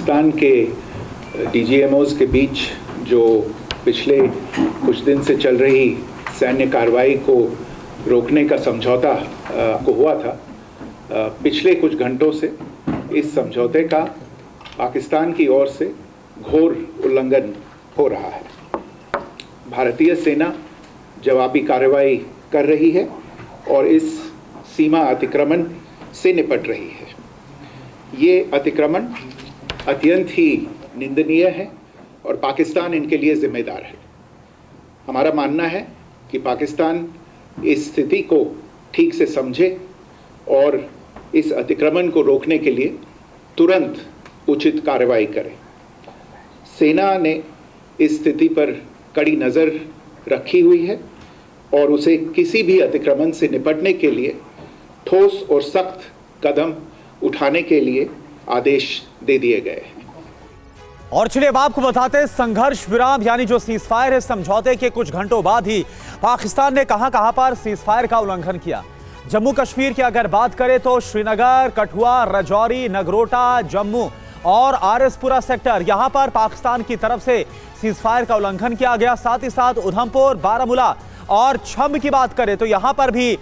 पाकिस्तान के डीजीएमओज के बीच जो पिछले कुछ दिन से चल रही सैन्य कार्रवाई को रोकने का समझौता को हुआ था, पिछले कुछ घंटों से इस समझौते का पाकिस्तान की ओर से घोर उल्लंघन हो रहा है। भारतीय सेना जवाबी कार्रवाई कर रही है और इस सीमा अतिक्रमण से निपट रही है। ये अतिक्रमण अत्यंत ही निंदनीय है और पाकिस्तान इनके लिए जिम्मेदार है। हमारा मानना है कि पाकिस्तान इस स्थिति को ठीक से समझे और इस अतिक्रमण को रोकने के लिए तुरंत उचित कार्रवाई करे। सेना ने इस स्थिति पर कड़ी नज़र रखी हुई है और उसे किसी भी अतिक्रमण से निपटने के लिए ठोस और सख्त कदम उठाने के लिए आदेश दे दिए गए हैं। और चलिए अब आपको बताते हैं, संघर्ष विराम यानी जो सीज फायर है, समझौते के कुछ घंटों बाद ही पाकिस्तान ने कहां पर सीज फायर का उल्लंघन किया। जम्मू कश्मीर की अगर बात करें तो श्रीनगर, कठुआ, राजौरी, नगरोटा, जम्मू और आरएसपुरा सेक्टर, यहां पर पाकिस्तान की तरफ से सीज फायर का उल्लंघन किया गया। साथ ही साथ उधमपुर, बारामूला और छम्ब की बात करें तो यहां पर भी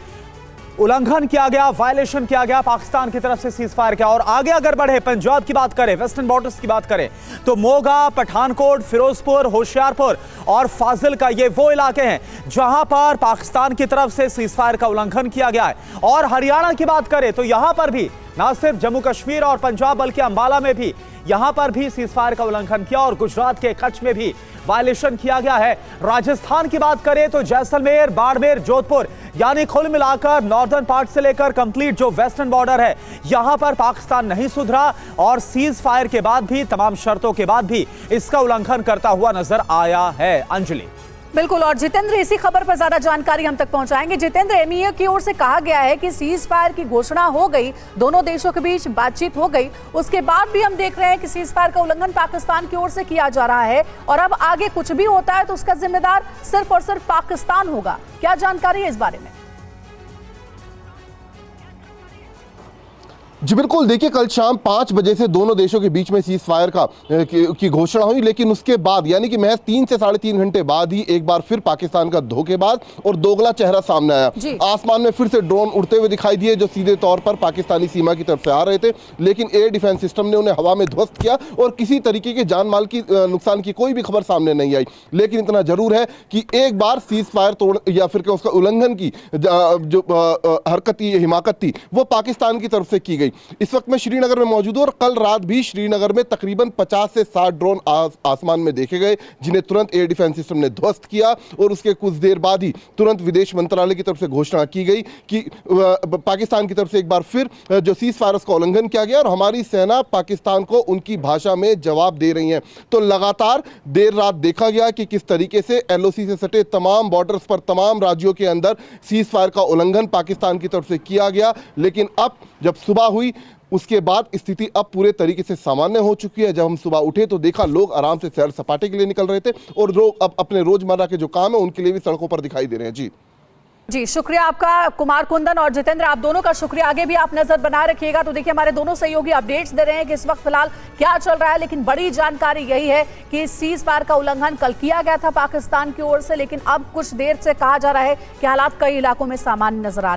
उल्लंघन किया गया, वायलेशन किया गया पाकिस्तान की तरफ से सीज फायर का। और आगे अगर बढ़े, पंजाब की बात करें, वेस्टर्न बॉर्डर्स की बात करें तो मोगा, पठानकोट, फिरोजपुर, होशियारपुर और फाजिल्का, ये वो इलाके हैं जहां पर पाकिस्तान की तरफ से सीज फायर का उल्लंघन किया गया है। और हरियाणा की बात करें तो यहां पर भी ना सिर्फ जम्मू कश्मीर और पंजाब बल्कि अंबाला में भी यहां पर भी सीज फायर का उल्लंघन किया और गुजरात के कच्छ में भी वायलेशन किया गया है। राजस्थान की बात करें तो जैसलमेर, बाड़मेर, जोधपुर यानी कुल मिलाकर नॉर्दर्न पार्ट से लेकर कंप्लीट जो वेस्टर्न बॉर्डर है, यहां पर पाकिस्तान नहीं सुधरा और सीज फायर के बाद भी, तमाम शर्तों के बाद भी इसका उल्लंघन करता हुआ नजर आया है। अंजलि। बिल्कुल, और जितेंद्र इसी खबर पर ज्यादा जानकारी हम तक पहुंचाएंगे। जितेंद्र, एमईए की ओर से कहा गया है कि सीज फायर की घोषणा हो गई, दोनों देशों के बीच बातचीत हो गई, उसके बाद भी हम देख रहे हैं कि सीज फायर का उल्लंघन पाकिस्तान की ओर से किया जा रहा है और अब आगे कुछ भी होता है तो उसका जिम्मेदार सिर्फ और सिर्फ पाकिस्तान होगा। क्या जानकारी है इस बारे में? जी बिल्कुल, देखिए कल शाम 5 बजे से दोनों देशों के बीच में सीज फायर की घोषणा हुई, लेकिन उसके बाद यानी कि महज 3 से 3.5 घंटे बाद ही एक बार फिर पाकिस्तान का धोखेबाज और दोगला चेहरा सामने आया। आसमान में फिर से ड्रोन उड़ते हुए दिखाई दिए जो सीधे तौर पर पाकिस्तानी सीमा की तरफ से आ रहे थे, लेकिन एयर डिफेंस सिस्टम ने उन्हें हवा में ध्वस्त किया और किसी तरीके के जान माल की नुकसान की कोई भी खबर सामने नहीं आई। लेकिन इतना जरूर है कि एक बार सीज फायर तोड़ या फिर उसका उल्लंघन की जो हरकत थी, हिमाकत थी, वो पाकिस्तान की तरफ से की गई। इस वक्त मैं श्रीनगर में मौजूद हूं और कल रात भी श्रीनगर में तकरीबन 50 से 60 ड्रोन आसमान में देखे गए, जिन्हें तुरंत एयर डिफेंस सिस्टम ने ध्वस्त किया और उसके कुछ देर बाद ही तुरंत विदेश मंत्रालय की तरफ से घोषणा की गई कि पाकिस्तान की तरफ से एक बार फिर जो सीज फायर का उल्लंघन किया गया और हमारी सेना पाकिस्तान को उनकी भाषा में जवाब दे रही है। तो लगातार देर रात देखा गया कि किस तरीके से एलओसी से सटे तमाम बॉर्डर्स पर, तमाम राज्यों के अंदर सीज फायर का उल्लंघन पाकिस्तान की तरफ से किया गया। लेकिन अब जब सुबह हुई उसके बाद स्थिति अब पूरे तरीके से सामान्य हो चुकी है। जब हम सुबह उठे तो देखा लोग आराम से सैर सपाटे के लिए निकल रहे थे और लोग अब अपने रोजमर्रा के जो काम है उनके लिए भी सड़कों पर दिखाई दे रहे हैं। जी शुक्रिया आपका कुमार कुंदन और जितेंद्र, आप दोनों का शुक्रिया। आगे भी आप नजर बनाए रखिएगा। तो देखिए हमारे दोनों सहयोगी अपडेट्स दे रहे हैं कि इस वक्त फिलहाल क्या चल रहा है, लेकिन बड़ी जानकारी यही है कि सीज फायर का उल्लंघन कल किया गया था पाकिस्तान की ओर से, लेकिन अब कुछ देर से कहा जा रहा है कि हालात कई इलाकों में सामान्य नजर आ रहे हैं।